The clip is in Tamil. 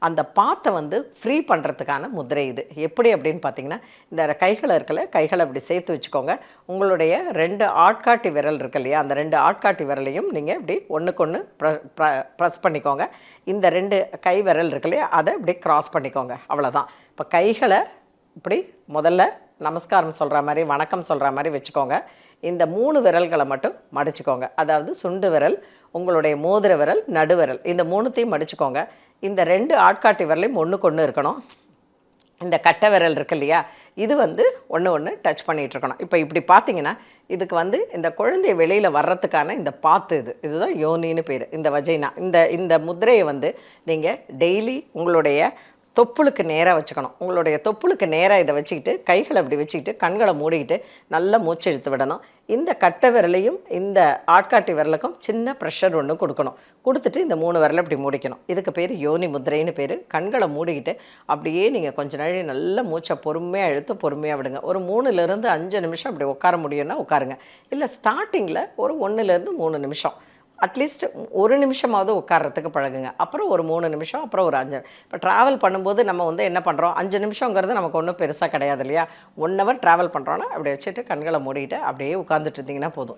அந்த பாத்தை வந்து ஃப்ரீ பண்ணுறதுக்கான முதிரை இது. எப்படி அப்படின்னு பார்த்தீங்கன்னா, இந்த கைகளை இருக்குல்ல, கைகளை அப்படி சேர்த்து வச்சுக்கோங்க. உங்களுடைய 2 ஆட்காட்டி விரல் இருக்கு இல்லையா, அந்த 2 ஆட்காட்டி விரலையும் நீங்கள் இப்படி ஒன்றுக்கொன்று ப்ரெஸ் பண்ணிக்கோங்க. இந்த 2 கை விரல் இருக்கு இல்லையா, அதை இப்படி கிராஸ் பண்ணிக்கோங்க. அவ்வளோதான். இப்போ கைகளை இப்படி முதல்ல நமஸ்காரம் சொல்கிற மாதிரி, வணக்கம் சொல்கிற மாதிரி வச்சுக்கோங்க. இந்த 3 விரல்களை மட்டும் மடிச்சுக்கோங்க. அதாவது சுண்டு விரல், உங்களுடைய மோதிர விரல், நடுவிரல், இந்த 3த்தையும் மடிச்சுக்கோங்க. இந்த 2 ஆட்காட்டி விரலையும் ஒன்றுக்கு ஒன்று இருக்கணும். இந்த கட்டை விரல் இருக்கு இல்லையா, இது வந்து ஒன்று டச் பண்ணிகிட்டு இருக்கணும். இப்போ இப்படி பார்த்தீங்கன்னா, இதுக்கு வந்து இந்த குழந்தை வெளியில் வர்றதுக்கான இந்த பாத்து இதுதான் யோனின்னு பேர். இந்த வஜைனா இந்த முத்திரையை வந்து நீங்கள் டெய்லி உங்களுடைய தொப்புளுக்கு நேராக வச்சுக்கணும். உங்களுடைய தொப்புளுக்கு நேராக இதை வச்சுக்கிட்டு, கைகளை அப்படி வச்சுக்கிட்டு, கண்களை மூடிக்கிட்டு நல்லா மூச்சு இழுத்து விடணும். இந்த கட்டை விரலையும் இந்த ஆட்காட்டி விரலுக்கும் சின்ன ப்ரெஷர் ஒன்று கொடுக்கணும். கொடுத்துட்டு இந்த 3 விரலை இப்படி மூடிக்கணும். இதுக்கு பேர் யோனி முத்திரைன்னு பேர். கண்களை மூடிக்கிட்டு அப்படியே நீங்கள் கொஞ்ச நாள் நல்லா மூச்சை பொறுமையாக இழுத்து பொறுமையாக விடுங்க. ஒரு 3லேருந்து 5 நிமிஷம் அப்படி உட்கார முடியும்னா உட்காருங்க. இல்லை ஸ்டார்டிங்கில் ஒரு 1லேருந்து 3 நிமிஷம் அட்லீஸ்ட் 1 நிமிஷமாவது உட்கார்றதுக்கு பழகுங்க. அப்புறம் ஒரு 3 நிமிஷம், அப்புறம் ஒரு 5. இப்போ ட்ராவல் பண்ணும்போது நம்ம வந்து என்ன பண்ணுறோம், 5 நிமிஷங்கிறது நமக்கு ஒன்றும் பெருசாக கிடையாது இல்லையா. 1 ஹவர் ட்ராவல் பண்ணுறோன்னா அப்படி வச்சுட்டு கண்களை மூடிட்டு அப்படியே உட்காந்துட்டு இருந்தீங்கன்னா போதும்.